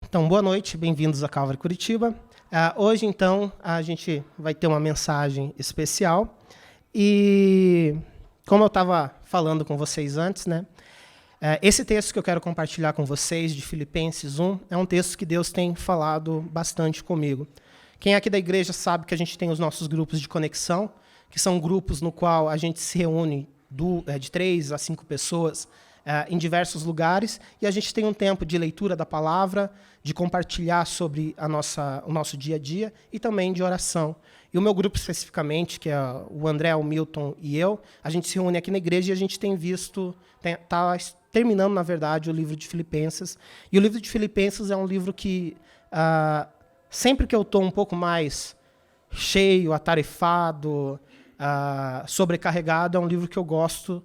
Então, boa noite, bem-vindos a Calvary Curitiba. Hoje, então, a gente vai ter uma mensagem especial. E, como eu estava falando com vocês antes, né, esse texto que eu quero compartilhar com vocês, de Filipenses 1, é um texto que Deus tem falado bastante comigo. Quem é aqui da igreja sabe que a gente tem os nossos grupos de conexão, que são grupos no qual a gente se reúne de 3 a 5 pessoas, em diversos lugares, e a gente tem um tempo de leitura da palavra, de compartilhar sobre o nosso dia a dia, e também de oração. E o meu grupo especificamente, que é o André, o Milton e eu, a gente se reúne aqui na igreja e a gente tem visto, está terminando, na verdade, o livro de Filipenses. E o livro de Filipenses é um livro que, sempre que eu estou um pouco mais cheio, atarefado, sobrecarregado, é um livro que eu gosto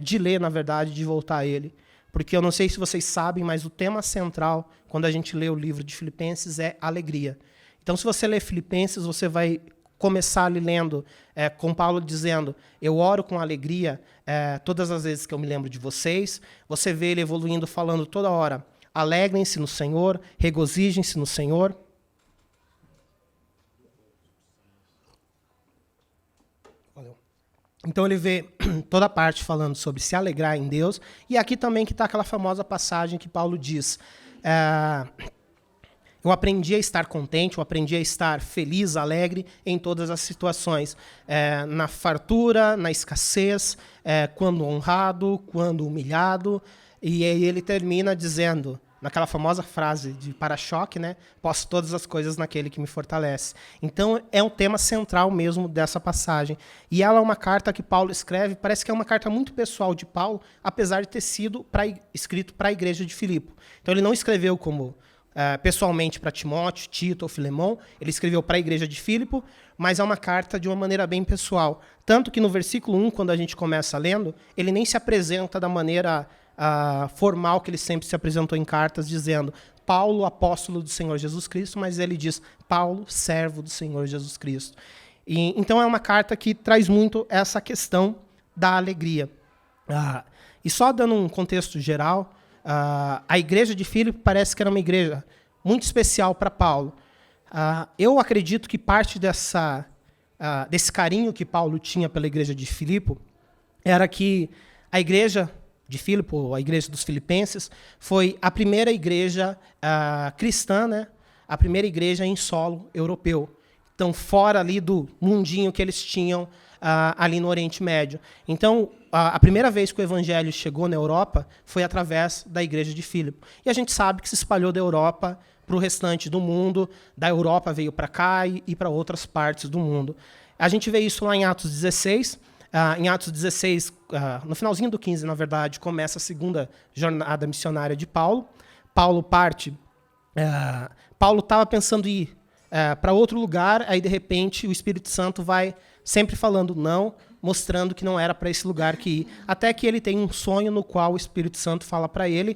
de ler, na verdade, de voltar a ele. Porque eu não sei se vocês sabem, mas o tema central, quando a gente lê o livro de Filipenses, é alegria. Então, se você ler Filipenses, você vai começar ali lendo, com Paulo dizendo, eu oro com alegria todas as vezes que eu me lembro de vocês. Você vê ele evoluindo, falando toda hora, alegrem-se no Senhor, regozijem-se no Senhor. Então ele vê toda a parte falando sobre se alegrar em Deus, e aqui também que está aquela famosa passagem que Paulo diz, eu aprendi a estar contente, eu aprendi a estar feliz, alegre em todas as situações, na fartura, na escassez, quando honrado, quando humilhado, e aí ele termina dizendo, naquela famosa frase de para-choque, né? Posso todas as coisas naquele que me fortalece. Então, é um tema central mesmo dessa passagem. E ela é uma carta que Paulo escreve, parece que é uma carta muito pessoal de Paulo, apesar de ter sido escrito para a igreja de Filipe. Então, ele não escreveu como pessoalmente para Timóteo, Tito ou Filemão, ele escreveu para a igreja de Filipe, mas é uma carta de uma maneira bem pessoal. Tanto que no versículo 1, quando a gente começa lendo, ele nem se apresenta da maneira formal que ele sempre se apresentou em cartas, dizendo Paulo, apóstolo do Senhor Jesus Cristo, mas ele diz Paulo, servo do Senhor Jesus Cristo. Então é uma carta que traz muito essa questão da alegria. E só dando um contexto geral, a igreja de Filipe parece que era uma igreja muito especial para Paulo. Eu acredito que parte desse carinho que Paulo tinha pela igreja de Filipe era que a igreja de Filipe, a igreja dos Filipenses, foi a primeira igreja cristã, né? A primeira igreja em solo europeu. Então, fora ali do mundinho que eles tinham ali no Oriente Médio. Então, a primeira vez que o evangelho chegou na Europa foi através da igreja de Filipe. E a gente sabe que se espalhou da Europa para o restante do mundo, da Europa veio para cá e para outras partes do mundo. A gente vê isso lá em Atos 16, em Atos 16, no finalzinho do 15, na verdade, começa a segunda jornada missionária de Paulo. Paulo estava pensando em ir para outro lugar, aí de repente o Espírito Santo vai sempre falando não, mostrando que não era para esse lugar que ir. Até que ele tem um sonho no qual o Espírito Santo fala para ele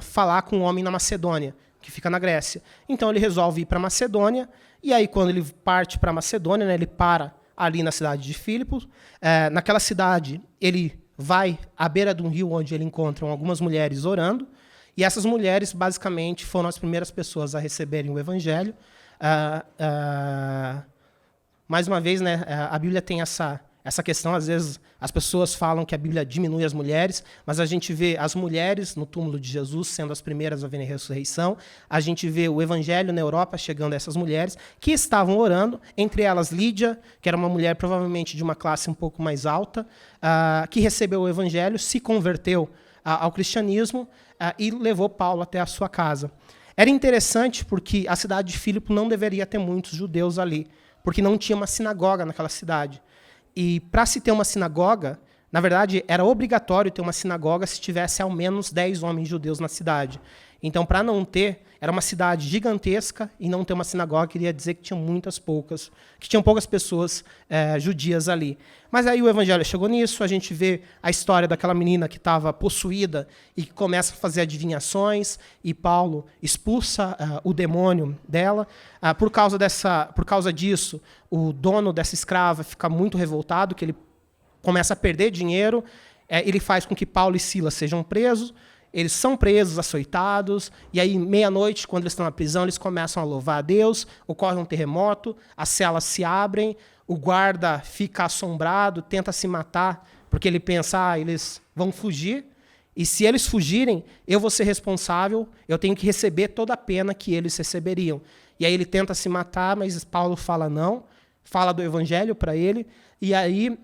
falar com um homem na Macedônia, que fica na Grécia. Então ele resolve ir para Macedônia, e aí quando ele parte para Macedônia, né, ele para ali na cidade de Filipos. Naquela cidade, ele vai à beira de um rio onde ele encontra algumas mulheres orando, e essas mulheres, basicamente, foram as primeiras pessoas a receberem o evangelho. Mais uma vez, né, a Bíblia tem essa questão, às vezes as pessoas falam que a Bíblia diminui as mulheres, mas a gente vê as mulheres no túmulo de Jesus sendo as primeiras a verem a ressurreição, a gente vê o evangelho na Europa chegando a essas mulheres que estavam orando, entre elas Lídia, que era uma mulher provavelmente de uma classe um pouco mais alta, que recebeu o evangelho, se converteu ao cristianismo e levou Paulo até a sua casa. Era interessante porque a cidade de Filipe não deveria ter muitos judeus ali, porque não tinha uma sinagoga naquela cidade. E para se ter uma sinagoga, na verdade, era obrigatório ter uma sinagoga se tivesse ao menos 10 homens judeus na cidade. Então, para não ter, era uma cidade gigantesca e não ter uma sinagoga queria dizer que tinham poucas pessoas judias ali. Mas aí o evangelho chegou nisso, a gente vê a história daquela menina que estava possuída e que começa a fazer adivinhações, e Paulo expulsa o demônio dela. Por causa disso, o dono dessa escrava fica muito revoltado, que ele começa a perder dinheiro, ele faz com que Paulo e Silas sejam presos, eles são presos, açoitados, e aí, meia-noite, quando eles estão na prisão, eles começam a louvar a Deus, ocorre um terremoto, as celas se abrem, o guarda fica assombrado, tenta se matar, porque ele pensa, eles vão fugir, e se eles fugirem, eu vou ser responsável, eu tenho que receber toda a pena que eles receberiam. E aí ele tenta se matar, mas Paulo fala não, fala do evangelho para ele, e aí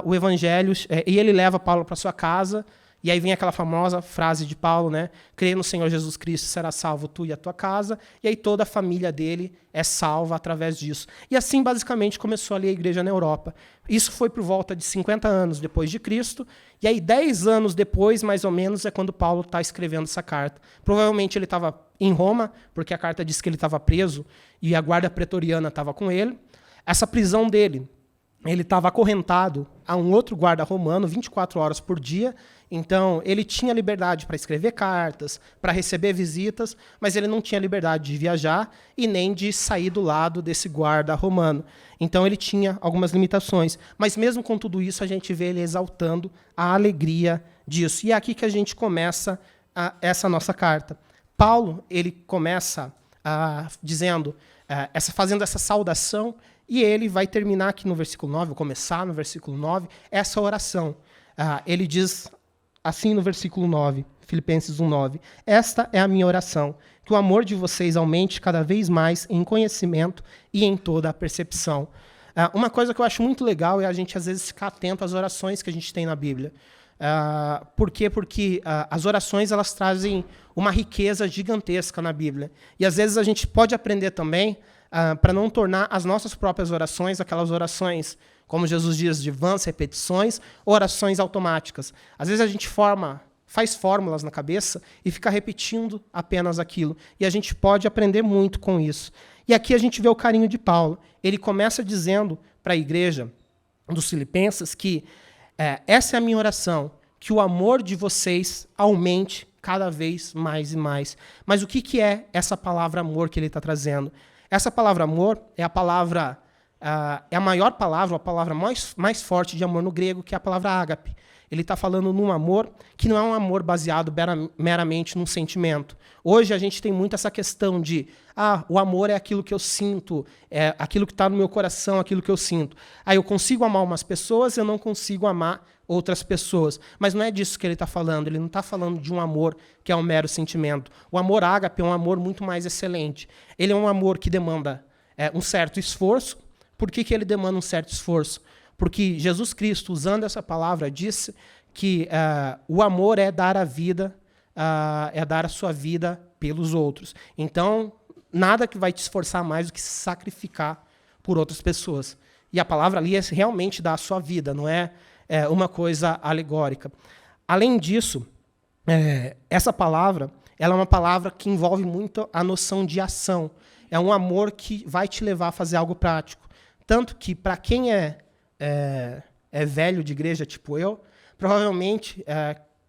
o evangelho, e ele leva Paulo para sua casa, e aí vem aquela famosa frase de Paulo, né? Crê no Senhor Jesus Cristo, será salvo tu e a tua casa, e aí toda a família dele é salva através disso. E assim, basicamente, começou ali a igreja na Europa. Isso foi por volta de 50 anos depois de Cristo, e aí 10 anos depois, mais ou menos, é quando Paulo está escrevendo essa carta. Provavelmente ele estava em Roma, porque a carta diz que ele estava preso, e a guarda pretoriana estava com ele. Essa prisão dele, ele estava acorrentado a um outro guarda romano 24 horas por dia, então ele tinha liberdade para escrever cartas, para receber visitas, mas ele não tinha liberdade de viajar e nem de sair do lado desse guarda romano. Então ele tinha algumas limitações, mas mesmo com tudo isso a gente vê ele exaltando a alegria disso. E é aqui que a gente começa essa nossa carta. Paulo, ele começa dizendo, fazendo essa saudação, e ele vai terminar aqui no versículo 9, vou começar no versículo 9, essa oração. Ele diz assim no versículo 9, Filipenses 1:9, esta é a minha oração, que o amor de vocês aumente cada vez mais em conhecimento e em toda a percepção. Uma coisa que eu acho muito legal é a gente, às vezes, ficar atento às orações que a gente tem na Bíblia. Por quê? Porque as orações elas trazem uma riqueza gigantesca na Bíblia. E, às vezes, a gente pode aprender também para não tornar as nossas próprias orações aquelas orações, como Jesus diz, de vãs repetições, orações automáticas. Às vezes a gente faz fórmulas na cabeça e fica repetindo apenas aquilo. E a gente pode aprender muito com isso. E aqui a gente vê o carinho de Paulo. Ele começa dizendo para a igreja dos Filipenses que essa é a minha oração, que o amor de vocês aumente cada vez mais e mais. Mas o que é essa palavra amor que ele está trazendo? Essa palavra amor é a palavra, é a maior palavra, a palavra mais forte de amor no grego, que é a palavra ágape. Ele está falando num amor que não é um amor baseado meramente num sentimento. Hoje a gente tem muito essa questão de o amor é aquilo que eu sinto, é aquilo que está no meu coração, aquilo que eu sinto. Eu consigo amar umas pessoas, eu não consigo amar outras pessoas. Mas não é disso que ele está falando. Ele não está falando de um amor que é um mero sentimento. O amor ágape é um amor muito mais excelente. Ele é um amor que demanda um certo esforço. Por que ele demanda um certo esforço? Porque Jesus Cristo, usando essa palavra, disse que o amor é dar a vida, é dar a sua vida pelos outros. Então, nada que vai te esforçar mais do que se sacrificar por outras pessoas. E a palavra ali é realmente dar a sua vida, não é uma coisa alegórica. Além disso, essa palavra ela é uma palavra que envolve muito a noção de ação. É um amor que vai te levar a fazer algo prático. Tanto que, para quem é velho de igreja, tipo eu, provavelmente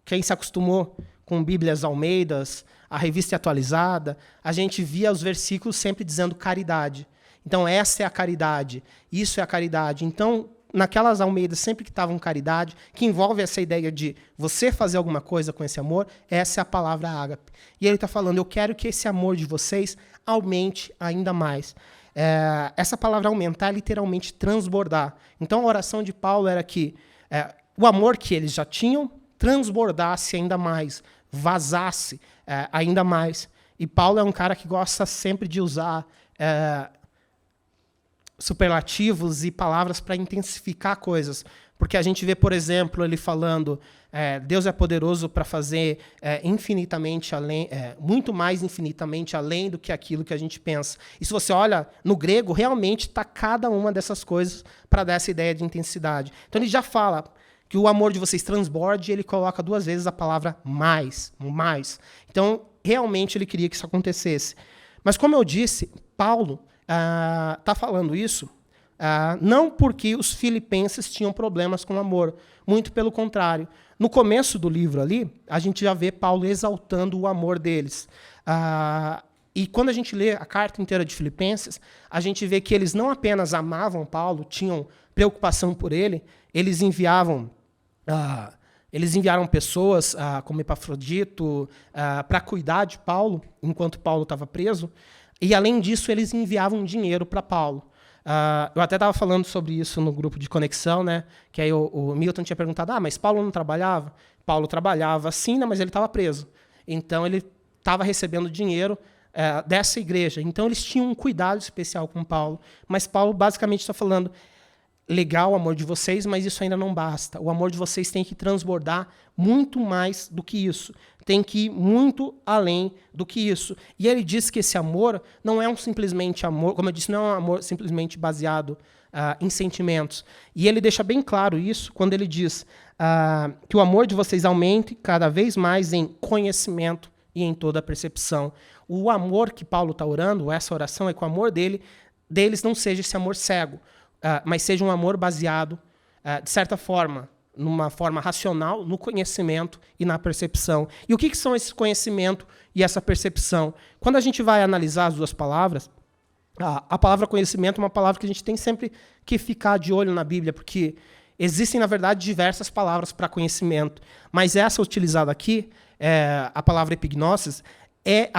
quem se acostumou com Bíblias Almeidas, a revista atualizada, a gente via os versículos sempre dizendo caridade. Então, essa é a caridade, isso é a caridade. Então, naquelas Almeidas, sempre que estavam caridade, que envolve essa ideia de você fazer alguma coisa com esse amor, essa é a palavra ágape. E ele está falando, eu quero que esse amor de vocês aumente ainda mais. Essa palavra aumentar é literalmente transbordar. Então, a oração de Paulo era que o amor que eles já tinham transbordasse ainda mais, vazasse ainda mais. E Paulo é um cara que gosta sempre de usar superlativos e palavras para intensificar coisas. Porque a gente vê, por exemplo, ele falando Deus é poderoso para fazer infinitamente além, muito mais infinitamente além do que aquilo que a gente pensa. E se você olha no grego, realmente está cada uma dessas coisas para dar essa ideia de intensidade. Então ele já fala que o amor de vocês transborde e ele coloca 2 vezes a palavra mais. Então, realmente ele queria que isso acontecesse. Mas como eu disse, Paulo está falando isso não porque os filipenses tinham problemas com o amor, muito pelo contrário. No começo do livro ali, a gente já vê Paulo exaltando o amor deles. E quando a gente lê a carta inteira de Filipenses, a gente vê que eles não apenas amavam Paulo, tinham preocupação por ele, eles enviavam Eles enviaram pessoas, como Epafrodito, para cuidar de Paulo, enquanto Paulo estava preso. E, além disso, eles enviavam dinheiro para Paulo. Eu até estava falando sobre isso no grupo de conexão, né? Que aí o Milton tinha perguntado, mas Paulo não trabalhava? Paulo trabalhava sim, né, mas ele estava preso. Então, ele estava recebendo dinheiro dessa igreja. Então, eles tinham um cuidado especial com Paulo. Mas Paulo, basicamente, está falando, legal o amor de vocês, mas isso ainda não basta. O amor de vocês tem que transbordar muito mais do que isso. Tem que ir muito além do que isso. E ele diz que esse amor não é simplesmente amor, como eu disse, não é um amor simplesmente baseado em sentimentos. E ele deixa bem claro isso quando ele diz que o amor de vocês aumente cada vez mais em conhecimento e em toda a percepção. O amor que Paulo está orando, essa oração, é que o amor deles não seja esse amor cego, mas seja um amor baseado, de certa forma, numa forma racional, no conhecimento e na percepção. E o que são esse conhecimento e essa percepção? Quando a gente vai analisar as duas palavras, a palavra conhecimento é uma palavra que a gente tem sempre que ficar de olho na Bíblia, porque existem, na verdade, diversas palavras para conhecimento, mas essa utilizada aqui, a palavra epignosis, é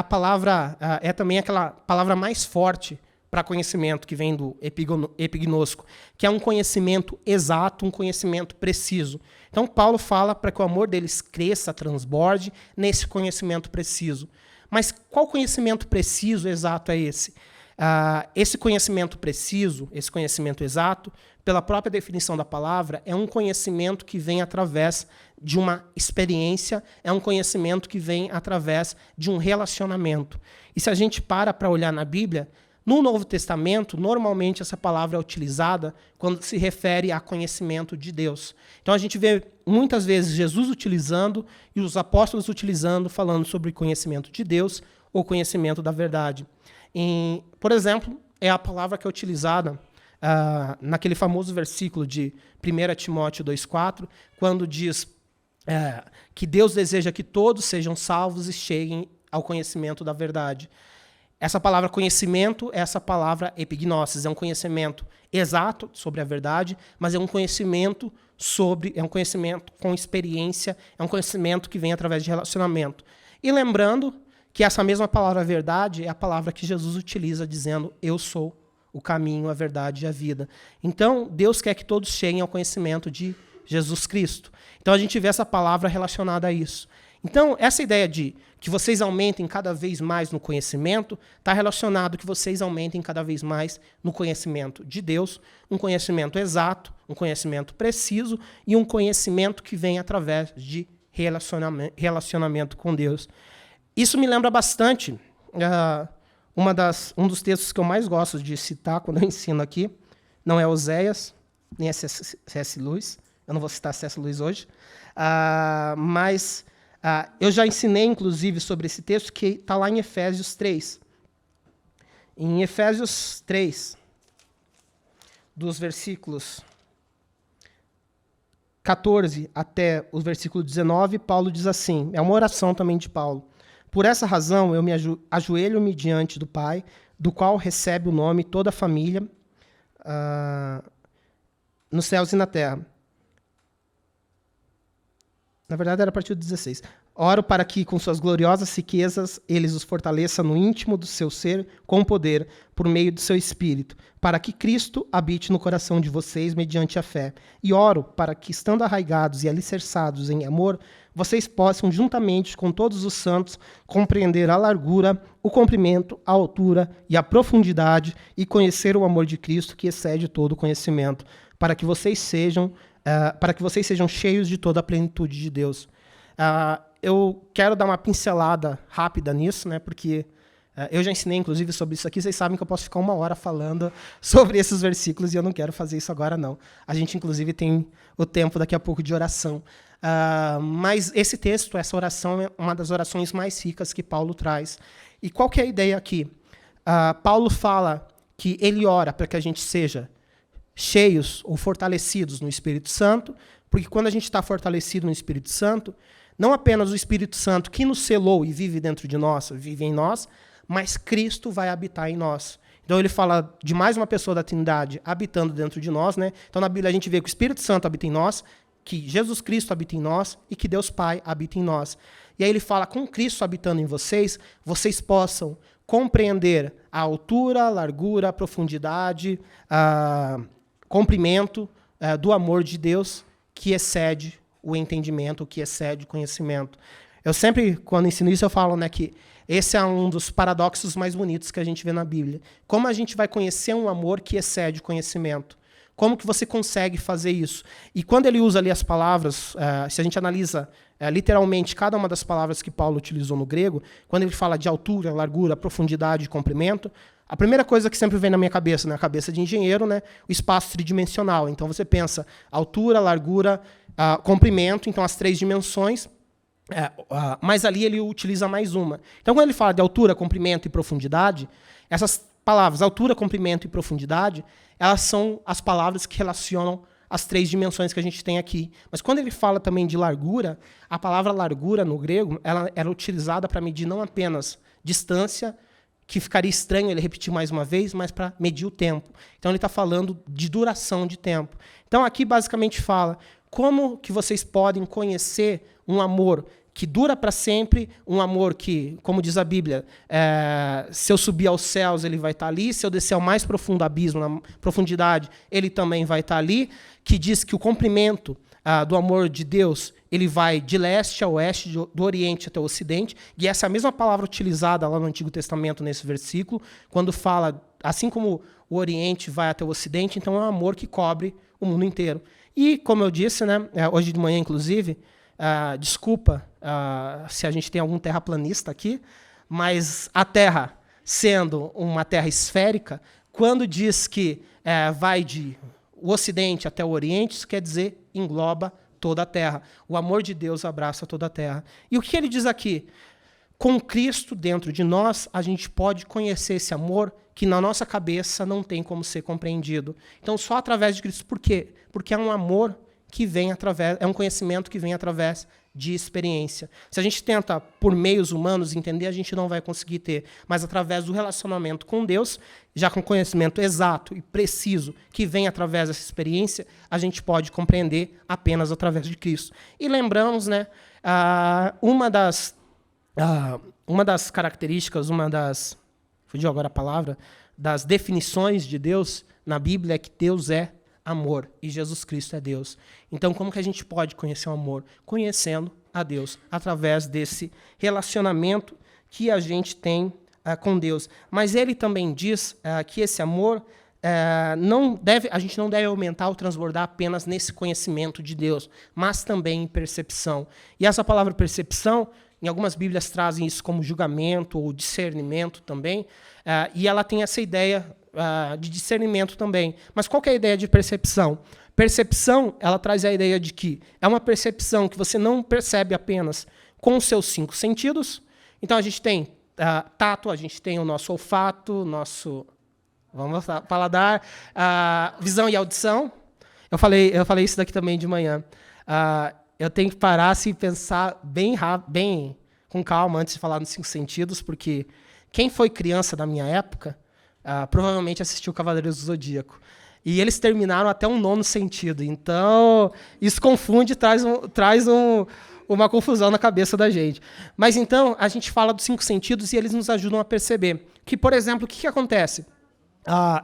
também aquela palavra mais forte para conhecimento, que vem do epignosco, que é um conhecimento exato, um conhecimento preciso. Então, Paulo fala para que o amor deles cresça, transborde nesse conhecimento preciso. Mas qual conhecimento preciso exato é esse? Esse conhecimento preciso, esse conhecimento exato, pela própria definição da palavra, é um conhecimento que vem através de uma experiência, é um conhecimento que vem através de um relacionamento. E se a gente para olhar na Bíblia, no Novo Testamento, normalmente essa palavra é utilizada quando se refere a conhecimento de Deus. Então a gente vê muitas vezes Jesus utilizando e os apóstolos utilizando, falando sobre conhecimento de Deus ou conhecimento da verdade. Por exemplo, é a palavra que é utilizada naquele famoso versículo de 1 Timóteo 2,4, quando diz que Deus deseja que todos sejam salvos e cheguem ao conhecimento da verdade. Essa palavra conhecimento, essa palavra epignosis, é um conhecimento exato sobre a verdade, mas é um conhecimento com experiência, é um conhecimento que vem através de relacionamento. E lembrando que essa mesma palavra verdade é a palavra que Jesus utiliza dizendo, eu sou o caminho, a verdade e a vida. Então, Deus quer que todos cheguem ao conhecimento de Jesus Cristo. Então, a gente vê essa palavra relacionada a isso. Então, essa ideia de que vocês aumentem cada vez mais no conhecimento está relacionado que vocês aumentem cada vez mais no conhecimento de Deus, um conhecimento exato, um conhecimento preciso e um conhecimento que vem através de relacionamento com Deus. Isso me lembra bastante um dos textos que eu mais gosto de citar quando eu ensino aqui. Não é Oséias, nem é C.S. Lewis. Eu não vou citar C.S. Lewis hoje. Mas eu já ensinei, inclusive, sobre esse texto que está lá em Efésios 3. Em Efésios 3, dos versículos 14 até o versículo 19, Paulo diz assim, é uma oração também de Paulo. Por essa razão, eu me ajoelho-me diante do Pai, do qual recebe o nome toda a família nos céus e na terra. Na verdade, era a partir do 16. Oro para que, com suas gloriosas riquezas, eles os fortaleça no íntimo do seu ser com poder, por meio do seu Espírito, para que Cristo habite no coração de vocês mediante a fé. E oro para que, estando arraigados e alicerçados em amor, vocês possam, juntamente com todos os santos, compreender a largura, o comprimento, a altura e a profundidade e conhecer o amor de Cristo que excede todo o conhecimento, para que vocês sejam cheios de toda a plenitude de Deus. Eu quero dar uma pincelada rápida nisso, né, porque eu já ensinei, inclusive, sobre isso aqui. Vocês sabem que eu posso ficar 1 hora falando sobre esses versículos e eu não quero fazer isso agora, não. A gente, inclusive, tem o tempo daqui a pouco de oração. Mas esse texto, essa oração, é uma das orações mais ricas que Paulo traz. E qual que é a ideia aqui? Paulo fala que ele ora para que a gente seja cheios ou fortalecidos no Espírito Santo, porque quando a gente está fortalecido no Espírito Santo, não apenas o Espírito Santo que nos selou e vive dentro de nós, vive em nós, mas Cristo vai habitar em nós. Então ele fala de mais uma pessoa da Trindade habitando dentro de nós, né? Então na Bíblia a gente vê que o Espírito Santo habita em nós, que Jesus Cristo habita em nós e que Deus Pai habita em nós. E aí ele fala, com Cristo habitando em vocês, vocês possam compreender a altura, a largura, a profundidade, comprimento do amor de Deus que excede o entendimento, que excede o conhecimento. Eu sempre, quando ensino isso, eu falo, né, que esse é um dos paradoxos mais bonitos que a gente vê na Bíblia. Como a gente vai conhecer um amor que excede o conhecimento? Como que você consegue fazer isso? E quando ele usa ali as palavras, se a gente analisa literalmente cada uma das palavras que Paulo utilizou no grego, quando ele fala de altura, largura, profundidade e comprimento, a primeira coisa que sempre vem na minha cabeça, na cabeça de engenheiro, né, o espaço tridimensional. Então você pensa altura, largura, comprimento, então as 3 dimensões, mas ali ele utiliza mais uma. Então quando ele fala de altura, comprimento e profundidade, essas palavras, altura, comprimento e profundidade, elas são as palavras que relacionam as 3 dimensões que a gente tem aqui. Mas quando ele fala também de largura, a palavra largura no grego, ela era utilizada para medir não apenas distância, que ficaria estranho ele repetir mais uma vez, mas para medir o tempo. Então ele está falando de duração de tempo. Então aqui basicamente fala como que vocês podem conhecer um amor que dura para sempre, um amor que, como diz a Bíblia, se eu subir aos céus, ele vai estar ali, se eu descer ao mais profundo abismo, na profundidade, ele também vai estar ali, que diz que o comprimento do amor de Deus, ele vai de leste a oeste, do oriente até o ocidente, e essa é a mesma palavra utilizada lá no Antigo Testamento, nesse versículo, quando fala, assim como o oriente vai até o ocidente, então é um amor que cobre o mundo inteiro. E, como eu disse, né, hoje de manhã, inclusive, desculpa se a gente tem algum terraplanista aqui, mas a Terra, sendo uma terra esférica, quando diz que vai de o ocidente até o oriente, isso quer dizer engloba toda a Terra. O amor de Deus abraça toda a Terra. E o que ele diz aqui? Com Cristo dentro de nós, a gente pode conhecer esse amor que na nossa cabeça não tem como ser compreendido. Então, só através de Cristo. Por quê? Porque é um amor que vem através, é um conhecimento que vem através de experiência. Se a gente tenta, por meios humanos, entender, a gente não vai conseguir ter. Mas através do relacionamento com Deus, já com conhecimento exato e preciso, que vem através dessa experiência, a gente pode compreender apenas através de Cristo. E lembramos, né, uma das características, fugiu agora a palavra, das definições de Deus na Bíblia é que Deus é amor e Jesus Cristo é Deus. Então, como que a gente pode conhecer o amor? Conhecendo a Deus, através desse relacionamento que a gente tem com Deus. Mas ele também diz que esse amor a gente não deve aumentar ou transbordar apenas nesse conhecimento de Deus, mas também em percepção. E essa palavra percepção, em algumas Bíblias trazem isso como julgamento ou discernimento também, e ela tem essa ideia de discernimento também. Mas qual que é a ideia de percepção? Percepção, ela traz a ideia de que é uma percepção que você não percebe apenas com os seus 5 sentidos. Então, a gente tem tato, a gente tem o nosso olfato, paladar, visão e audição. Eu falei isso daqui também de manhã. Eu tenho que parar e pensar bem rápido, bem com calma antes de falar nos 5 sentidos, porque quem foi criança da minha época provavelmente assistiu Cavaleiros do Zodíaco. E eles terminaram até um 9º sentido. Então, isso confunde e traz uma confusão na cabeça da gente. Mas, então, a gente fala dos 5 sentidos e eles nos ajudam a perceber que, por exemplo, o que acontece?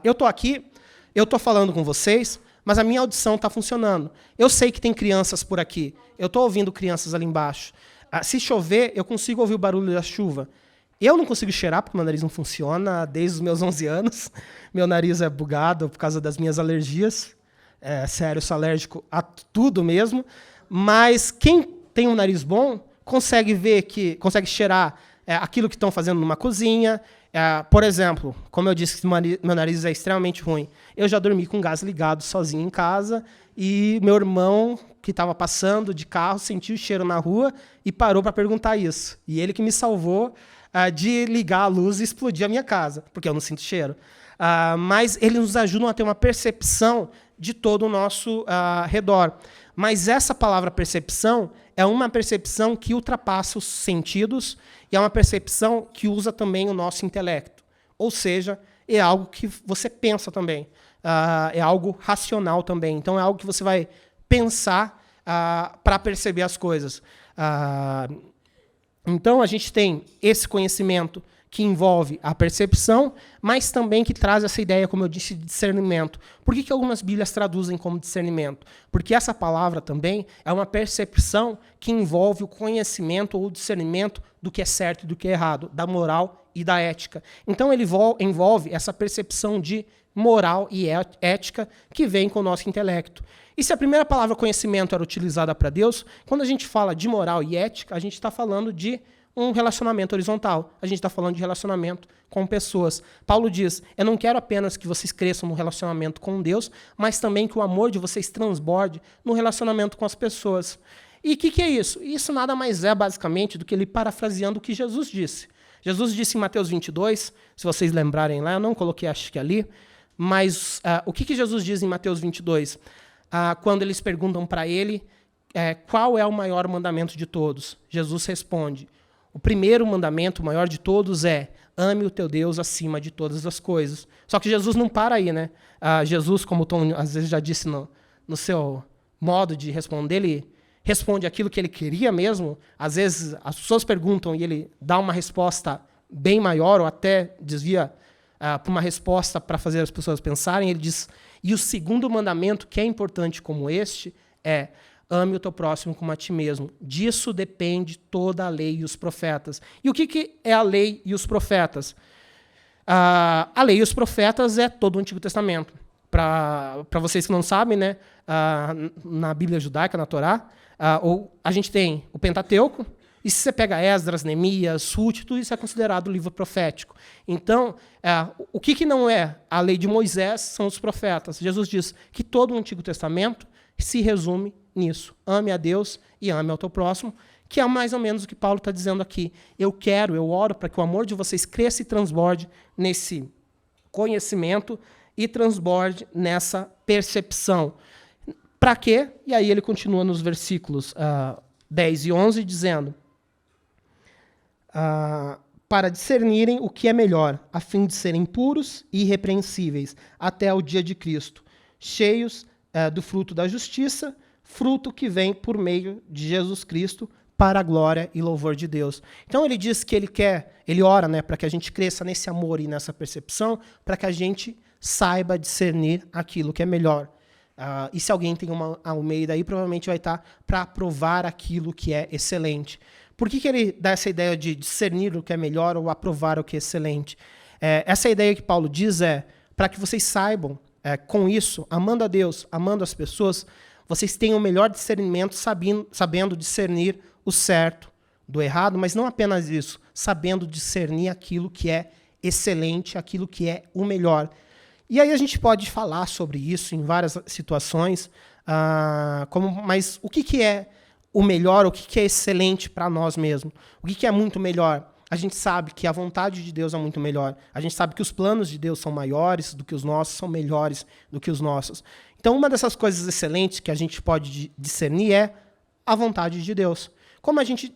Eu estou aqui, eu estou falando com vocês, mas a minha audição está funcionando. Eu sei que tem crianças por aqui. Eu estou ouvindo crianças ali embaixo. Se chover, eu consigo ouvir o barulho da chuva. Eu não consigo cheirar, porque meu nariz não funciona desde os meus 11 anos. Meu nariz é bugado por causa das minhas alergias. Sério, eu sou alérgico a tudo mesmo. Mas quem tem um nariz bom consegue consegue cheirar aquilo que estão fazendo numa cozinha. Por exemplo, como eu disse que meu nariz é extremamente ruim, eu já dormi com o gás ligado sozinho em casa e meu irmão, que estava passando de carro, sentiu o cheiro na rua e parou para perguntar isso. E ele que me salvou de ligar a luz e explodir a minha casa, porque eu não sinto cheiro. Mas eles nos ajudam a ter uma percepção de todo o nosso redor. Mas essa palavra percepção é uma percepção que ultrapassa os sentidos e é uma percepção que usa também o nosso intelecto. Ou seja, é algo que você pensa também. É algo racional também. Então, é algo que você vai pensar para perceber as coisas. Então, a gente tem esse conhecimento que envolve a percepção, mas também que traz essa ideia, como eu disse, de discernimento. Por que algumas Bíblias traduzem como discernimento? Porque essa palavra também é uma percepção que envolve o conhecimento ou o discernimento do que é certo e do que é errado, da moral e da ética. Então, ele envolve essa percepção de moral e ética que vem com o nosso intelecto. E se a primeira palavra conhecimento era utilizada para Deus, quando a gente fala de moral e ética, a gente está falando de um relacionamento horizontal. A gente está falando de relacionamento com pessoas. Paulo diz, eu não quero apenas que vocês cresçam no relacionamento com Deus, mas também que o amor de vocês transborde no relacionamento com as pessoas. E o que é isso? Isso nada mais é, basicamente, do que ele parafraseando o que Jesus disse. Jesus disse em Mateus 22, se vocês lembrarem lá, eu não coloquei, acho que ali, mas o que Jesus diz em Mateus 22? Quando eles perguntam para ele qual é o maior mandamento de todos. Jesus responde, o primeiro mandamento, o maior de todos, é ame o teu Deus acima de todas as coisas. Só que Jesus não para aí, né? Jesus, como o Tom às vezes já disse no seu modo de responder, ele responde aquilo que ele queria mesmo. Às vezes as pessoas perguntam e ele dá uma resposta bem maior ou até desvia para uma resposta para fazer as pessoas pensarem. Ele diz, e o segundo mandamento, que é importante como este, é ame o teu próximo como a ti mesmo. Disso depende toda a lei e os profetas. E o que é a lei e os profetas? A lei e os profetas é todo o Antigo Testamento. Para vocês que não sabem, né, na Bíblia judaica, na Torá, a gente tem o Pentateuco, e se você pega Esdras, Neemias, Ruth, tudo isso é considerado livro profético. Então, o que não é a lei de Moisés são os profetas. Jesus diz que todo o Antigo Testamento se resume nisso. Ame a Deus e ame ao teu próximo, que é mais ou menos o que Paulo está dizendo aqui. Eu oro para que o amor de vocês cresça e transborde nesse conhecimento e transborde nessa percepção. Para quê? E aí ele continua nos versículos 10 e 11, dizendo, para discernirem o que é melhor, a fim de serem puros e irrepreensíveis até o dia de Cristo, cheios do fruto da justiça, fruto que vem por meio de Jesus Cristo para a glória e louvor de Deus. Então ele diz que ele ora, né, para que a gente cresça nesse amor e nessa percepção, para que a gente saiba discernir aquilo que é melhor. E se alguém tem uma Almeida aí, provavelmente vai estar para aprovar aquilo que é excelente. Por que ele dá essa ideia de discernir o que é melhor ou aprovar o que é excelente? Essa ideia que Paulo diz é para que vocês saibam, com isso, amando a Deus, amando as pessoas, vocês tenham o melhor discernimento, sabendo discernir o certo do errado, mas não apenas isso, sabendo discernir aquilo que é excelente, aquilo que é o melhor. E aí a gente pode falar sobre isso em várias situações, mas o que é o melhor, o que é excelente para nós mesmos? O que é muito melhor? A gente sabe que a vontade de Deus é muito melhor. A gente sabe que os planos de Deus são maiores do que os nossos, são melhores do que os nossos. Então, uma dessas coisas excelentes que a gente pode discernir é a vontade de Deus. Como a gente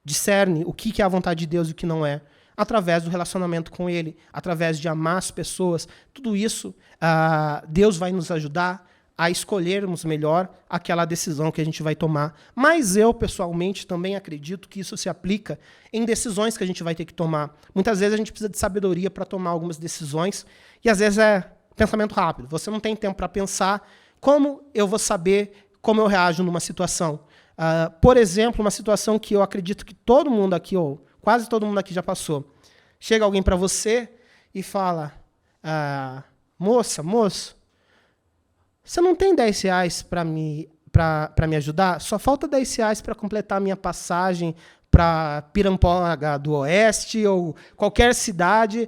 discerne o que é a vontade de Deus e o que não é? Através do relacionamento com Ele, através de amar as pessoas. Tudo isso, Deus vai nos ajudar a escolhermos melhor aquela decisão que a gente vai tomar. Mas eu, pessoalmente, também acredito que isso se aplica em decisões que a gente vai ter que tomar. Muitas vezes a gente precisa de sabedoria para tomar algumas decisões, e às vezes é pensamento rápido. Você não tem tempo para pensar como eu vou saber como eu reajo numa situação. Por exemplo, uma situação que eu acredito que todo mundo aqui, ou quase todo mundo aqui já passou. Chega alguém para você e fala, moço, você não tem R$10 para me ajudar? Só falta R$10 para completar a minha passagem para Pirampoga do Oeste ou qualquer cidade.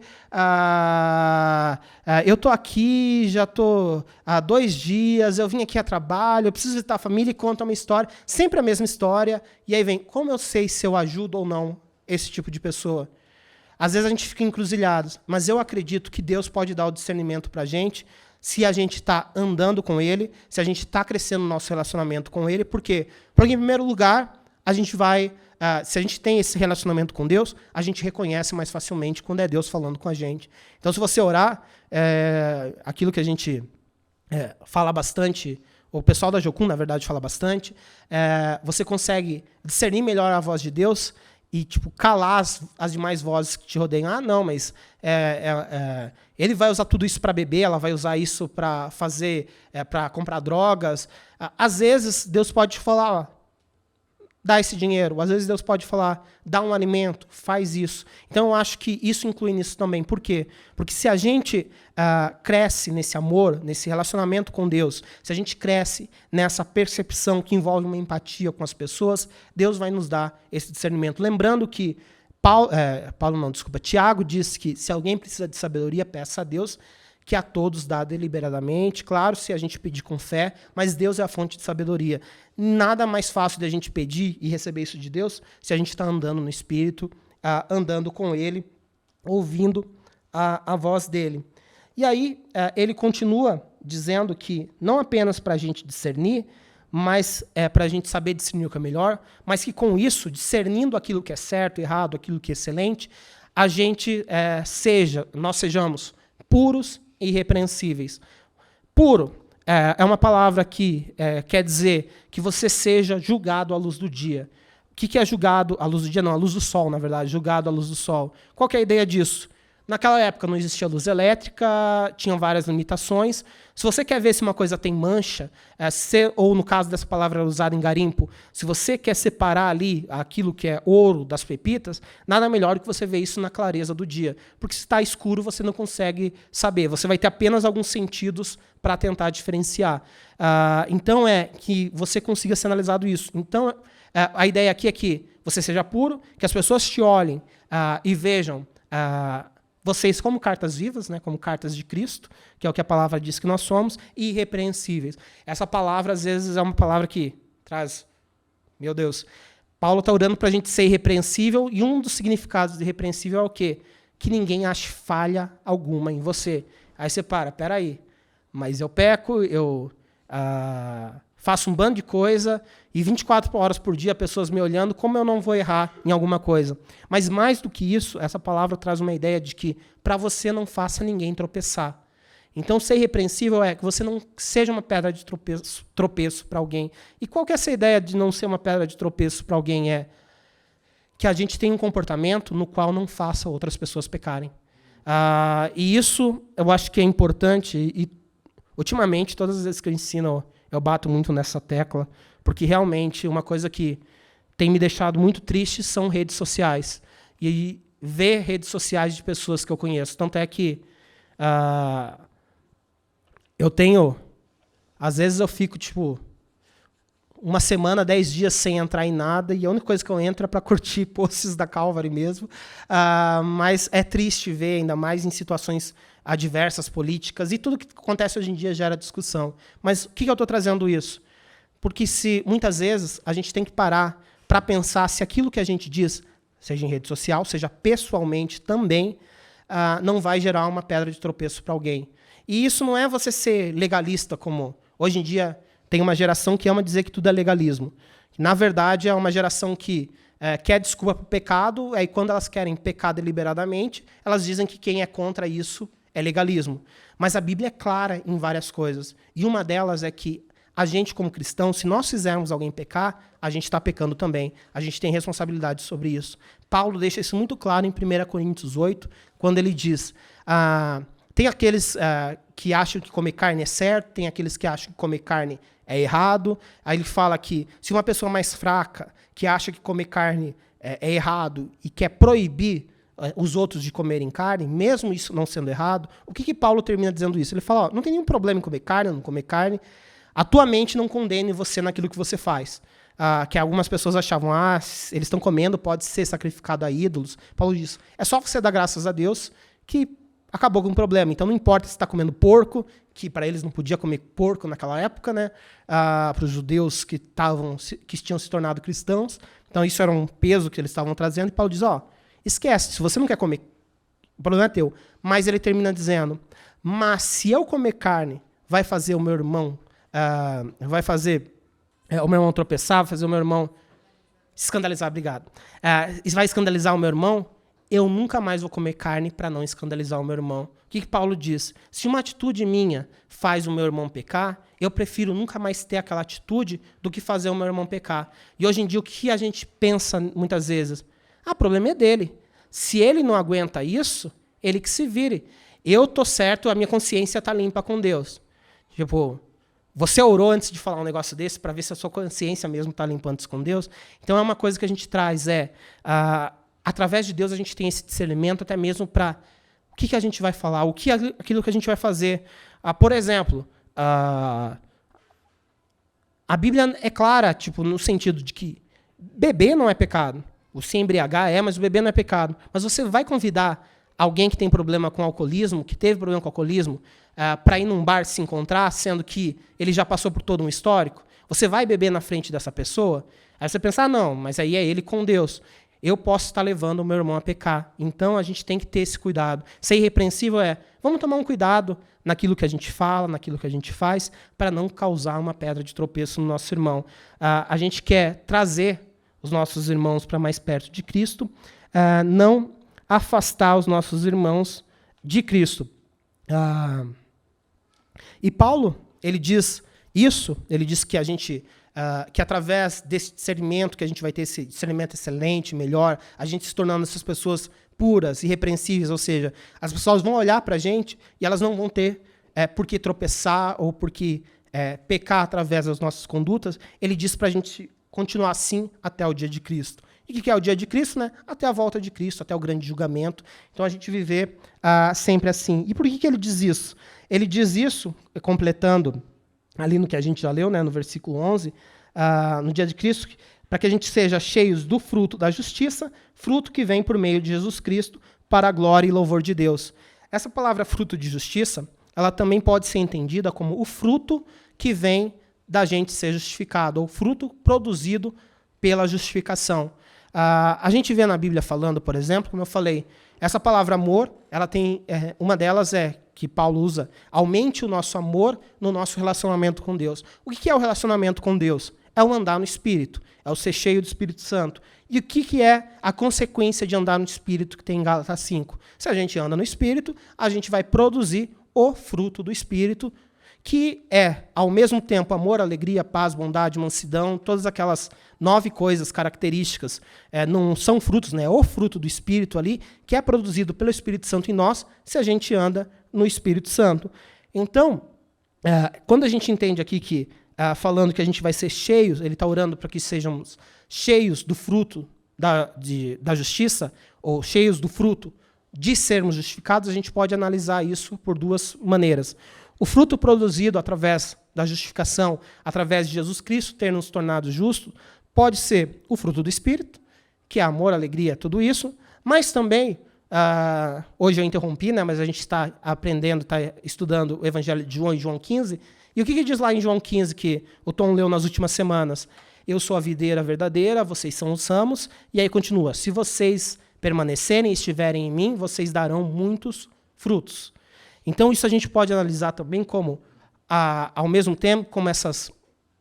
Eu estou aqui, já estou há 2 dias, eu vim aqui a trabalho, eu preciso visitar a família e conta uma história, sempre a mesma história, e aí vem, como eu sei se eu ajudo ou não esse tipo de pessoa? Às vezes a gente fica encruzilhado, mas eu acredito que Deus pode dar o discernimento para a gente, se a gente está andando com Ele, se a gente está crescendo no nosso relacionamento com Ele. Por quê? Porque, em primeiro lugar, a gente vai... se a gente tem esse relacionamento com Deus, a gente reconhece mais facilmente quando é Deus falando com a gente. Então, se você orar, aquilo que a gente fala bastante o pessoal da Jocum, na verdade, fala bastante, você consegue discernir melhor a voz de Deus e tipo, calar as demais vozes que te rodeiam. Ah, não, mas ele vai usar tudo isso para beber, ela vai usar isso para fazer, para comprar drogas. Às vezes, Deus pode te falar, ó, dá esse dinheiro. Às vezes Deus pode falar, dá um alimento, faz isso. Então eu acho que isso inclui nisso também. Por quê? Porque se a gente cresce nesse amor, nesse relacionamento com Deus, se a gente cresce nessa percepção que envolve uma empatia com as pessoas, Deus vai nos dar esse discernimento. Lembrando que Tiago diz que se alguém precisa de sabedoria, peça a Deus, que a todos dá deliberadamente, claro, se a gente pedir com fé, mas Deus é a fonte de sabedoria. Nada mais fácil de a gente pedir e receber isso de Deus se a gente está andando no Espírito, andando com Ele, ouvindo a voz dEle. E aí ele continua dizendo que não apenas para a gente discernir, mas para a gente saber discernir o que é melhor, mas que com isso, discernindo aquilo que é certo, errado, aquilo que é excelente, a gente nós sejamos puros e irrepreensíveis. Puro é uma palavra que quer dizer que você seja julgado à luz do dia. O que é julgado à luz do dia? Não, à luz do sol, na verdade, julgado à luz do sol. Qual que é a ideia disso? Naquela época não existia luz elétrica, tinham várias limitações. Se você quer ver se uma coisa tem mancha, ou no caso dessa palavra usada em garimpo, se você quer separar ali aquilo que é ouro das pepitas, nada melhor do que você ver isso na clareza do dia. Porque se está escuro, você não consegue saber. Você vai ter apenas alguns sentidos para tentar diferenciar. Então que você consiga ser analisado isso. Então, a ideia aqui é que você seja puro, que as pessoas te olhem e vejam vocês como cartas vivas, né, como cartas de Cristo, que é o que a palavra diz que nós somos, e irrepreensíveis. Essa palavra, às vezes, é uma palavra que traz... Meu Deus. Paulo está orando para a gente ser irrepreensível, e um dos significados de irrepreensível é o quê? Que ninguém ache falha alguma em você. Aí você peraí, mas eu peco, eu faço um bando de coisa, e 24 horas por dia pessoas me olhando, como eu não vou errar em alguma coisa? Mas mais do que isso, essa palavra traz uma ideia de que para você não faça ninguém tropeçar. Então, ser irrepreensível é que você não seja uma pedra de tropeço para alguém. E qual que é essa ideia de não ser uma pedra de tropeço para alguém? É que a gente tem um comportamento no qual não faça outras pessoas pecarem. E isso eu acho que é importante, e ultimamente, todas as vezes que eu ensino, eu bato muito nessa tecla, porque realmente uma coisa que tem me deixado muito triste são redes sociais. E ver redes sociais de pessoas que eu conheço. Tanto é que eu tenho... Às vezes eu fico, tipo, uma semana, 10 dias sem entrar em nada, e a única coisa que eu entro é para curtir posts da Calvary mesmo. Mas é triste ver, ainda mais em situações adversas, políticas, e tudo que acontece hoje em dia gera discussão. Mas o que eu estou trazendo isso? Porque muitas vezes a gente tem que parar para pensar se aquilo que a gente diz, seja em rede social, seja pessoalmente também, não vai gerar uma pedra de tropeço para alguém. E isso não é você ser legalista, como hoje em dia tem uma geração que ama dizer que tudo é legalismo. Na verdade, é uma geração que quer desculpa para o pecado, aí quando elas querem pecar deliberadamente, elas dizem que quem é contra isso é legalismo. Mas a Bíblia é clara em várias coisas. E uma delas é que a gente, como cristão, se nós fizermos alguém pecar, a gente está pecando também. A gente tem responsabilidade sobre isso. Paulo deixa isso muito claro em 1 Coríntios 8, quando ele diz... tem aqueles que acham que comer carne é certo, tem aqueles que acham que comer carne é errado. Aí ele fala que se uma pessoa mais fraca, que acha que comer carne é errado e quer proibir os outros de comerem carne, mesmo isso não sendo errado, o que Paulo termina dizendo isso? Ele fala, não tem nenhum problema em comer carne ou não comer carne, a tua mente não condene você naquilo que você faz. Que algumas pessoas achavam, eles estão comendo, pode ser sacrificado a ídolos. Paulo diz, é só você dar graças a Deus que acabou com o problema. Então não importa se está comendo porco, que para eles não podia comer porco naquela época, né? Para os judeus que tinham se tornado cristãos. Então isso era um peso que eles estavam trazendo. E Paulo diz, esquece, se você não quer comer, o problema é teu. Mas ele termina dizendo, mas se eu comer carne, vai fazer o meu irmão, vai fazer o meu irmão tropeçar, vai fazer o meu irmão escandalizar, obrigado. Vai escandalizar o meu irmão, eu nunca mais vou comer carne para não escandalizar o meu irmão. O que Paulo diz? Se uma atitude minha faz o meu irmão pecar, eu prefiro nunca mais ter aquela atitude do que fazer o meu irmão pecar. E hoje em dia, o que a gente pensa muitas vezes? O problema é dele. Se ele não aguenta isso, ele que se vire. Eu tô certo, a minha consciência tá limpa com Deus. Tipo, você orou antes de falar um negócio desse para ver se a sua consciência mesmo tá limpa antes com Deus? Então é uma coisa que a gente traz, através de Deus a gente tem esse discernimento até mesmo para o que a gente vai falar, aquilo que a gente vai fazer. Por exemplo, a Bíblia é clara, tipo, no sentido de que beber não é pecado. O se embriagar mas o beber não é pecado. Mas você vai convidar alguém que tem problema com alcoolismo, que teve problema com alcoolismo, para ir num bar se encontrar, sendo que ele já passou por todo um histórico? Você vai beber na frente dessa pessoa? Aí você pensa, não, mas aí é ele com Deus. Eu posso estar levando o meu irmão a pecar. Então a gente tem que ter esse cuidado. Ser irrepreensível vamos tomar um cuidado naquilo que a gente fala, naquilo que a gente faz, para não causar uma pedra de tropeço no nosso irmão. A gente quer trazer os nossos irmãos para mais perto de Cristo, não afastar os nossos irmãos de Cristo. E Paulo, ele diz isso, ele diz que a gente, que através desse discernimento, que a gente vai ter esse discernimento excelente, melhor, a gente se tornando essas pessoas puras, irrepreensíveis, ou seja, as pessoas vão olhar para a gente e elas não vão ter por que tropeçar ou por que pecar através das nossas condutas. Ele diz para a gente continuar assim até o dia de Cristo. E o que é o dia de Cristo? Né? Até a volta de Cristo, até o grande julgamento. Então, a gente viver sempre assim. E por que ele diz isso? Ele diz isso, completando ali no que a gente já leu, né, no versículo 11, no dia de Cristo, para que a gente seja cheios do fruto da justiça, fruto que vem por meio de Jesus Cristo, para a glória e louvor de Deus. Essa palavra fruto de justiça, ela também pode ser entendida como o fruto que vem da gente ser justificado, ou fruto produzido pela justificação. A gente vê na Bíblia falando, por exemplo, como eu falei, essa palavra amor, ela tem, uma delas que Paulo usa, aumente o nosso amor no nosso relacionamento com Deus. O que é o relacionamento com Deus? É o andar no Espírito, é o ser cheio do Espírito Santo. E o que é a consequência de andar no Espírito que tem em Gálatas 5? Se a gente anda no Espírito, a gente vai produzir o fruto do Espírito, que é, ao mesmo tempo, amor, alegria, paz, bondade, mansidão, todas aquelas 9 coisas características, não são frutos, né? É o fruto do Espírito ali, que é produzido pelo Espírito Santo em nós, se a gente anda no Espírito Santo. Então, quando a gente entende aqui que, falando que a gente vai ser cheios, ele está orando para que sejamos cheios do fruto da justiça, ou cheios do fruto de sermos justificados, a gente pode analisar isso por 2 maneiras. O fruto produzido através da justificação, através de Jesus Cristo ter nos tornado justos, pode ser o fruto do Espírito, que é amor, alegria, tudo isso, mas também, hoje eu interrompi, né, mas a gente está aprendendo, está estudando o Evangelho de João, em João 15, e o que diz lá em João 15, que o Tom leu nas últimas semanas? Eu sou a videira verdadeira, vocês são os ramos, e aí continua, se vocês permanecerem e estiverem em mim, vocês darão muitos frutos. Então, isso a gente pode analisar também como, ao mesmo tempo, como essas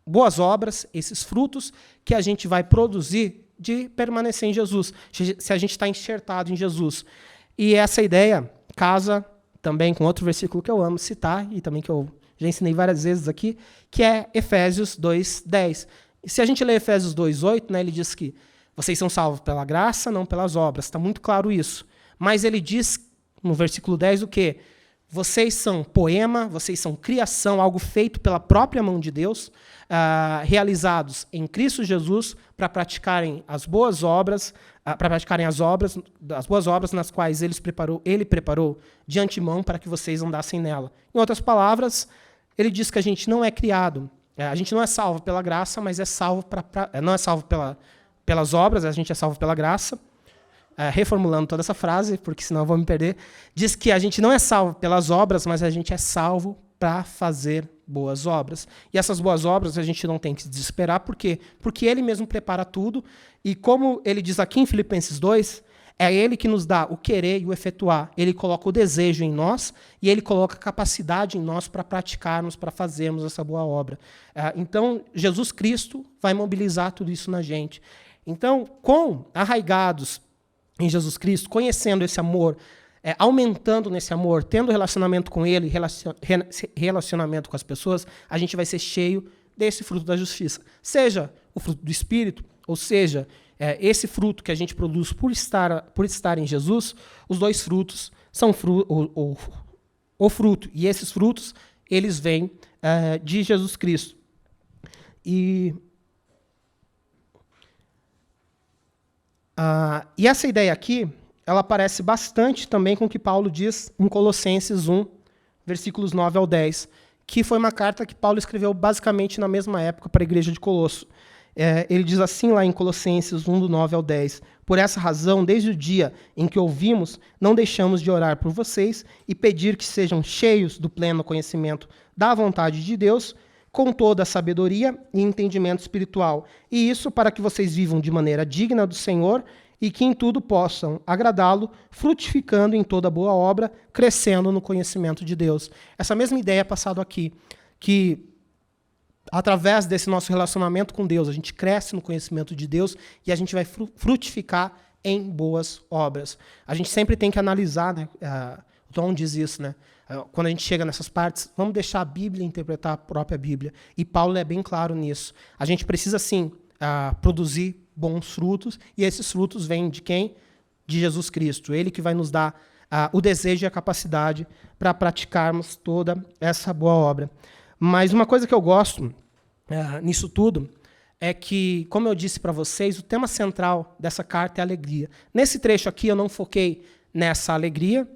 boas obras, esses frutos que a gente vai produzir de permanecer em Jesus, se a gente está enxertado em Jesus. E essa ideia casa também com outro versículo que eu amo citar, e também que eu já ensinei várias vezes aqui, que é Efésios 2:10. E se a gente lê Efésios 2:8, né, ele diz que vocês são salvos pela graça, não pelas obras. Está muito claro isso. Mas ele diz, no versículo 10, o quê? Vocês são poema, vocês são criação, algo feito pela própria mão de Deus, realizados em Cristo Jesus para praticarem as boas obras, as boas obras nas quais ele preparou de antemão para que vocês andassem nela. Em outras palavras, ele diz que a gente não é criado, a gente não é salvo pela graça, mas não é salvo pelas obras, a gente é salvo pela graça. Reformulando toda essa frase, porque senão eu vou me perder, diz que a gente não é salvo pelas obras, mas a gente é salvo para fazer boas obras. E essas boas obras a gente não tem que se desesperar, por quê? Porque ele mesmo prepara tudo, e como ele diz aqui em Filipenses 2, é ele que nos dá o querer e o efetuar. Ele coloca o desejo em nós, e ele coloca a capacidade em nós para praticarmos, para fazermos essa boa obra. Então, Jesus Cristo vai mobilizar tudo isso na gente. Então, arraigados em Jesus Cristo, conhecendo esse amor, aumentando nesse amor, tendo relacionamento com Ele, relacionamento com as pessoas, a gente vai ser cheio desse fruto da justiça. Seja o fruto do Espírito, ou seja, esse fruto que a gente produz por estar em Jesus, os dois frutos são o fruto. E esses frutos, eles vêm de Jesus Cristo. E essa ideia aqui, ela aparece bastante também com o que Paulo diz em Colossenses 1, versículos 9 ao 10, que foi uma carta que Paulo escreveu basicamente na mesma época para a igreja de Colosso. Ele diz assim lá em Colossenses 1, do 9 ao 10, por essa razão, desde o dia em que ouvimos, não deixamos de orar por vocês e pedir que sejam cheios do pleno conhecimento da vontade de Deus, com toda a sabedoria e entendimento espiritual, e isso para que vocês vivam de maneira digna do Senhor e que em tudo possam agradá-lo, frutificando em toda boa obra, crescendo no conhecimento de Deus. Essa mesma ideia é passada aqui, que através desse nosso relacionamento com Deus, a gente cresce no conhecimento de Deus e a gente vai frutificar em boas obras. A gente sempre tem que analisar, né? O Tom diz isso, né? Quando a gente chega nessas partes, vamos deixar a Bíblia interpretar a própria Bíblia. E Paulo é bem claro nisso. A gente precisa, sim, produzir bons frutos, e esses frutos vêm de quem? De Jesus Cristo. Ele que vai nos dar o desejo e a capacidade para praticarmos toda essa boa obra. Mas uma coisa que eu gosto nisso tudo é que, como eu disse para vocês, o tema central dessa carta é a alegria. Nesse trecho aqui eu não foquei nessa alegria.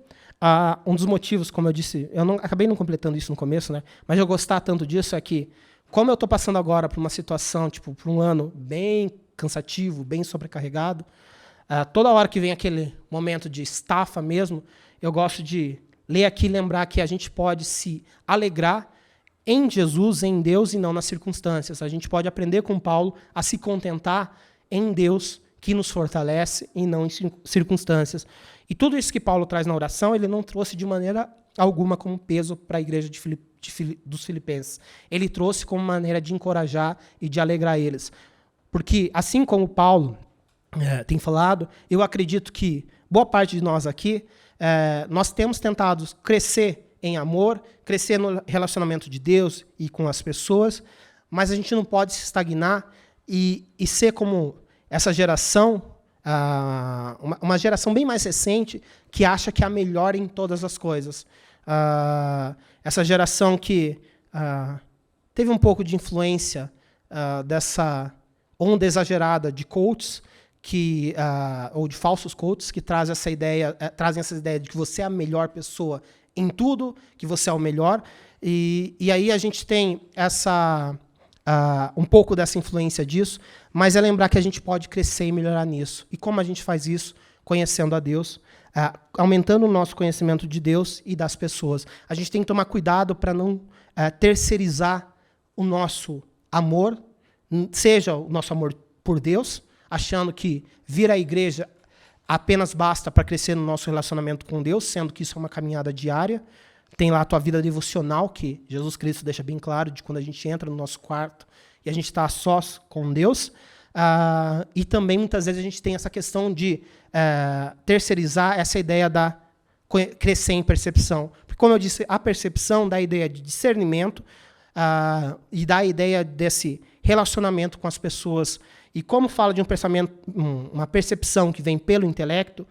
Um dos motivos, como eu disse, acabei não completando isso no começo, né? Mas eu gostar tanto disso é que, como eu estou passando agora por uma situação, por um ano bem cansativo, bem sobrecarregado, toda hora que vem aquele momento de estafa mesmo, eu gosto de ler aqui e lembrar que a gente pode se alegrar em Jesus, em Deus e não nas circunstâncias. A gente pode aprender com Paulo a se contentar em Deus que nos fortalece e não em circunstâncias. E tudo isso que Paulo traz na oração, ele não trouxe de maneira alguma como peso para a igreja dos Filipenses. Ele trouxe como maneira de encorajar e de alegrar eles. Porque, assim como Paulo tem falado, eu acredito que boa parte de nós aqui, nós temos tentado crescer em amor, crescer no relacionamento de Deus e com as pessoas, mas a gente não pode se estagnar e ser como essa geração, uma geração bem mais recente, que acha que é a melhor em todas as coisas. Essa geração que teve um pouco de influência dessa onda exagerada de coaches, ou de falsos coaches, que trazem essa ideia de que você é a melhor pessoa em tudo, que você é o melhor, e aí a gente tem um pouco dessa influência disso, mas é lembrar que a gente pode crescer e melhorar nisso. E como a gente faz isso? Conhecendo a Deus, aumentando o nosso conhecimento de Deus e das pessoas. A gente tem que tomar cuidado para não terceirizar o nosso amor, seja o nosso amor por Deus, achando que vir à igreja apenas basta para crescer no nosso relacionamento com Deus, sendo que isso é uma caminhada diária. Tem lá a tua vida devocional, que Jesus Cristo deixa bem claro, de quando a gente entra no nosso quarto e a gente está a sós com Deus. E também, muitas vezes, a gente tem essa questão de terceirizar essa ideia da crescer em percepção. Porque, como eu disse, a percepção dá a ideia de discernimento e dá a ideia desse relacionamento com as pessoas. E como fala de um pensamento, uma percepção que vem pelo intelecto,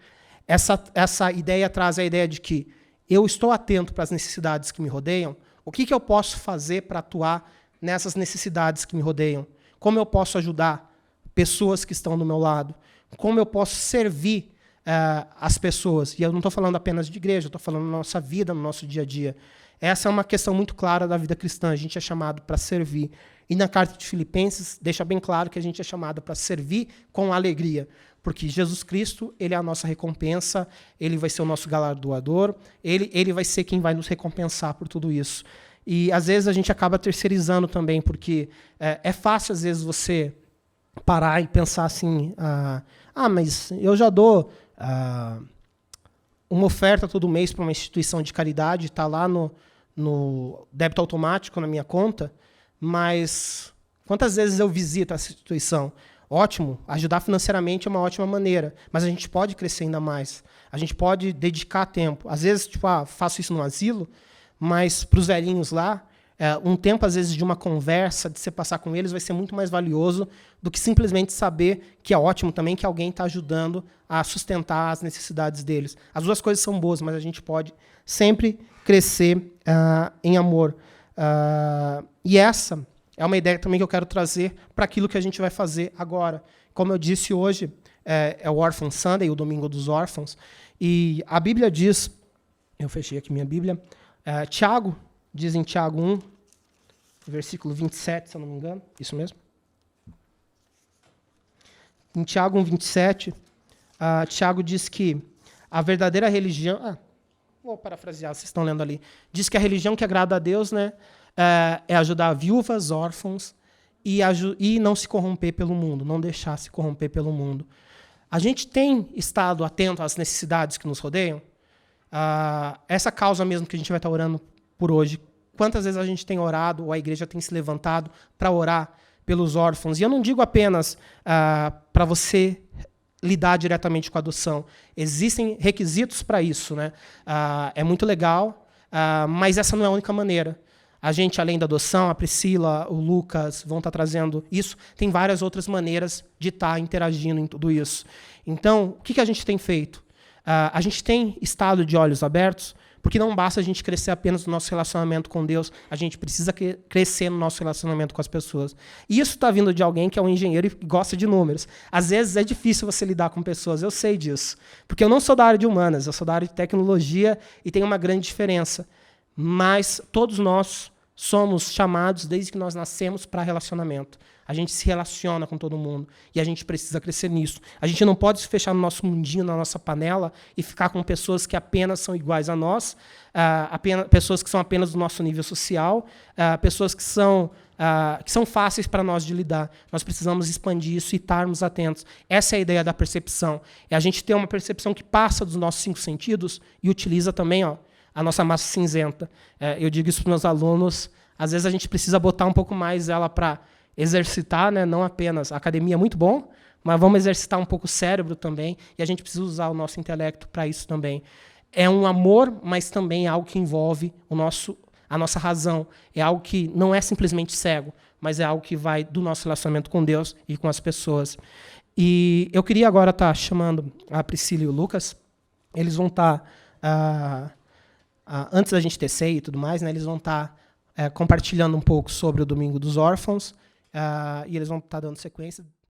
essa ideia traz a ideia de que eu estou atento para as necessidades que me rodeiam. O que eu posso fazer para atuar nessas necessidades que me rodeiam? Como eu posso ajudar pessoas que estão do meu lado? Como eu posso servir as pessoas? E eu não estou falando apenas de igreja, eu estou falando na nossa vida, no nosso dia a dia. Essa é uma questão muito clara da vida cristã. A gente é chamado para servir. E na carta de Filipenses deixa bem claro que a gente é chamado para servir com alegria. Porque Jesus Cristo, ele é a nossa recompensa, ele vai ser o nosso galardoador, ele vai ser quem vai nos recompensar por tudo isso. E às vezes a gente acaba terceirizando também, porque é fácil às vezes você parar e pensar assim, mas eu já dou uma oferta todo mês para uma instituição de caridade, está lá no débito automático na minha conta, mas quantas vezes eu visito essa instituição? Ótimo, ajudar financeiramente é uma ótima maneira, mas a gente pode crescer ainda mais. A gente pode dedicar tempo. Às vezes, faço isso no asilo, mas para os velhinhos lá, um tempo, às vezes, de uma conversa, de você passar com eles, vai ser muito mais valioso do que simplesmente saber que é ótimo também que alguém está ajudando a sustentar as necessidades deles. As duas coisas são boas, mas a gente pode sempre crescer em amor. E essa é uma ideia também que eu quero trazer para aquilo que a gente vai fazer agora. Como eu disse, hoje é o Orphan Sunday, o Domingo dos Órfãos, e a Bíblia diz, eu fechei aqui minha Bíblia, Tiago, diz em Tiago 1, versículo 27, se eu não me engano, isso mesmo? Em Tiago 1, 27, Tiago diz que a verdadeira religião... vou parafrasear, vocês estão lendo ali. Diz que a religião que agrada a Deus, né, é ajudar viúvas, órfãos e não se corromper pelo mundo, não deixar se corromper pelo mundo. A gente tem estado atento às necessidades que nos rodeiam? Essa causa mesmo que a gente vai estar orando por hoje, quantas vezes a gente tem orado, ou a igreja tem se levantado para orar pelos órfãos? E eu não digo apenas para você lidar diretamente com a adoção. Existem requisitos para isso, né? É muito legal, mas essa não é a única maneira. A gente, além da adoção, a Priscila, o Lucas vão estar trazendo isso. Tem várias outras maneiras de estar interagindo em tudo isso. Então, o que a gente tem feito? A gente tem estado de olhos abertos, porque não basta a gente crescer apenas no nosso relacionamento com Deus, a gente precisa crescer no nosso relacionamento com as pessoas. E isso está vindo de alguém que é um engenheiro e gosta de números. Às vezes é difícil você lidar com pessoas, eu sei disso. Porque eu não sou da área de humanas, eu sou da área de tecnologia e tem uma grande diferença. Mas todos nós somos chamados, desde que nós nascemos, para relacionamento. A gente se relaciona com todo mundo e a gente precisa crescer nisso. A gente não pode se fechar no nosso mundinho, na nossa panela e ficar com pessoas que apenas são iguais a nós, pessoas que são apenas do nosso nível social, pessoas que são fáceis para nós de lidar. Nós precisamos expandir isso e estarmos atentos. Essa é a ideia da percepção. É a gente ter uma percepção que passa dos nossos 5 sentidos e utiliza também a nossa massa cinzenta. Eu digo isso para os meus alunos. Às vezes a gente precisa botar um pouco mais ela para exercitar, né? Não apenas. A academia é muito bom, mas vamos exercitar um pouco o cérebro também, e a gente precisa usar o nosso intelecto para isso também. É um amor, mas também é algo que envolve a nossa razão. É algo que não é simplesmente cego, mas é algo que vai do nosso relacionamento com Deus e com as pessoas. E eu queria agora estar chamando a Priscila e o Lucas. Eles vão estar, antes da gente ter ceia e tudo mais, né, eles vão estar compartilhando um pouco sobre o Domingo dos Órfãos, e eles vão estar dando sequência.